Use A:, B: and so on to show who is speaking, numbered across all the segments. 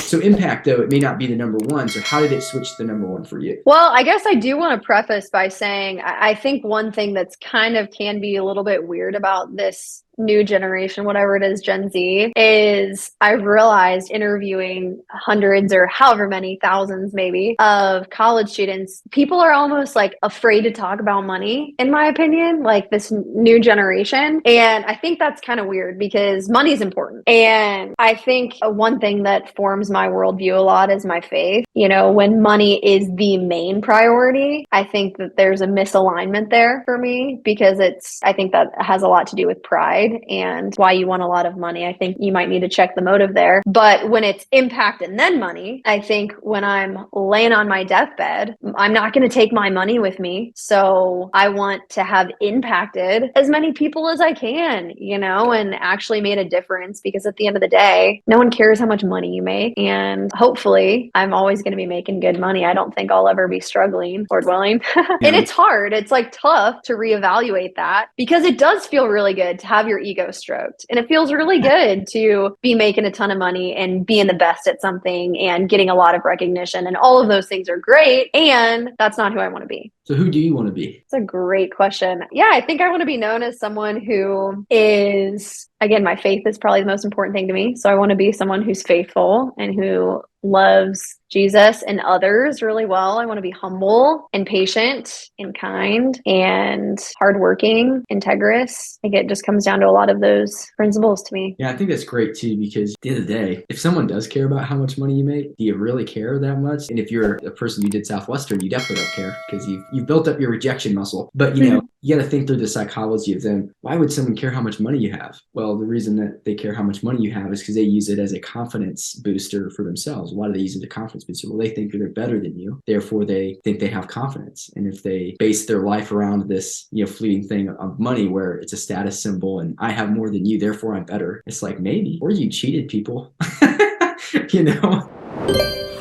A: So impact, though, it may not be the number one. So how did it switch to the number one for you?
B: Well, I guess I do want to preface by saying I think one thing that's kind of can be a little bit weird about this new generation, whatever it is, Gen Z, is I've realized interviewing hundreds or however many thousands maybe of college students, people are almost like afraid to talk about money, in my opinion, like this new generation. And I think that's kind of weird because money is important. And I think one thing that forms my worldview a lot is my faith. You know, when money is the main priority, I think that there's a misalignment there for me because I think that has a lot to do with pride and why you want a lot of money. I think you might need to check the motive there. But when it's impact and then money, I think when I'm laying on my deathbed, I'm not going to take my money with me. So I want to have impacted as many people as I can, you know, and actually made a difference because at the end of the day, no one cares how much money you make. And hopefully I'm always going to be making good money. I don't think I'll ever be struggling, Lord willing. And it's hard. It's like tough to reevaluate that because it does feel really good to have your ego stroked. And it feels really good to be making a ton of money and being the best at something and getting a lot of recognition. And all of those things are great. And that's not who I want to be.
A: So who do you want to be?
B: It's a great question. Yeah, I think I want to be known as someone who is, again, my faith is probably the most important thing to me. So I want to be someone who's faithful and who loves Jesus and others really well. I want to be humble and patient and kind and hardworking, integrous. I think it just comes down to a lot of those principles to me.
A: Yeah, I think that's great too, because at the end of the day, if someone does care about how much money you make, do you really care that much? And if you're a person who did Southwestern, you definitely don't care because you've built up your rejection muscle. But you know, you got to think through the psychology of them. Why would someone care how much money you have? Well, the reason that they care how much money you have is because they use it as a confidence booster for themselves. Why do they use it as a confidence booster? Well, they think that they're better than you. Therefore, they think they have confidence. And if they base their life around this, fleeting thing of money where it's a status symbol and I have more than you, therefore I'm better. It's like maybe, or you cheated people,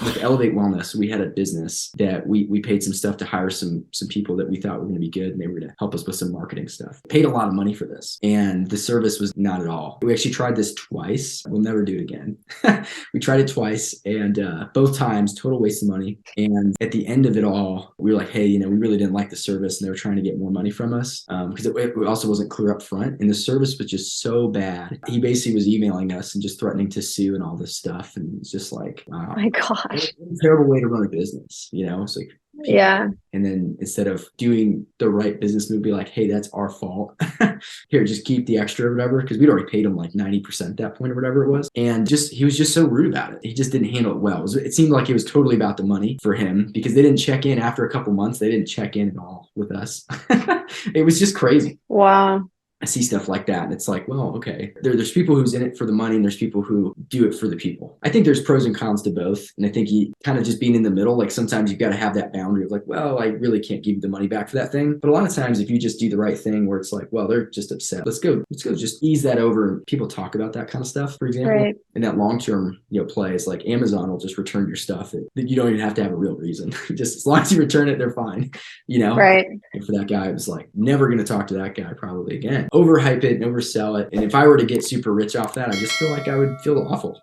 A: With Elevate Wellness, we had a business that we paid some stuff to hire some people that we thought were going to be good, and they were going to help us with some marketing stuff. Paid a lot of money for this, and the service was not at all. We actually tried this twice. We'll never do it again. We tried it twice, and both times, total waste of money. And at the end of it all, we were like, hey, we really didn't like the service, and they were trying to get more money from us because it also wasn't clear up front, and the service was just so bad. He basically was emailing us and just threatening to sue and all this stuff, and it's just like, wow.
B: Oh my gosh.
A: What a terrible way to run a business, It's like,
B: yeah.
A: And then instead of doing the right business move, be like, hey, that's our fault. Here, just keep the extra or whatever, because we'd already paid him like 90% at that point or whatever it was. And he was just so rude about it. He just didn't handle it well. It seemed like it was totally about the money for him because they didn't check in after a couple months. They didn't check in at all with us. It was just crazy.
B: Wow.
A: I see stuff like that, and it's like, well, okay. There's people who's in it for the money, and there's people who do it for the people. I think there's pros and cons to both, and I think you kind of just being in the middle, like sometimes you've got to have that boundary of like, well, I really can't give you the money back for that thing. But a lot of times, if you just do the right thing, where it's like, well, they're just upset. Let's go, just ease that over. People talk about that kind of stuff, for example.
B: Right.
A: And that long-term, play is like Amazon will just return your stuff. That you don't even have to have a real reason. Just as long as you return it, they're fine.
B: Right.
A: And for that guy, it was like, never going to talk to that guy probably again. Overhype it and oversell it. And if I were to get super rich off that, I just feel like I would feel awful.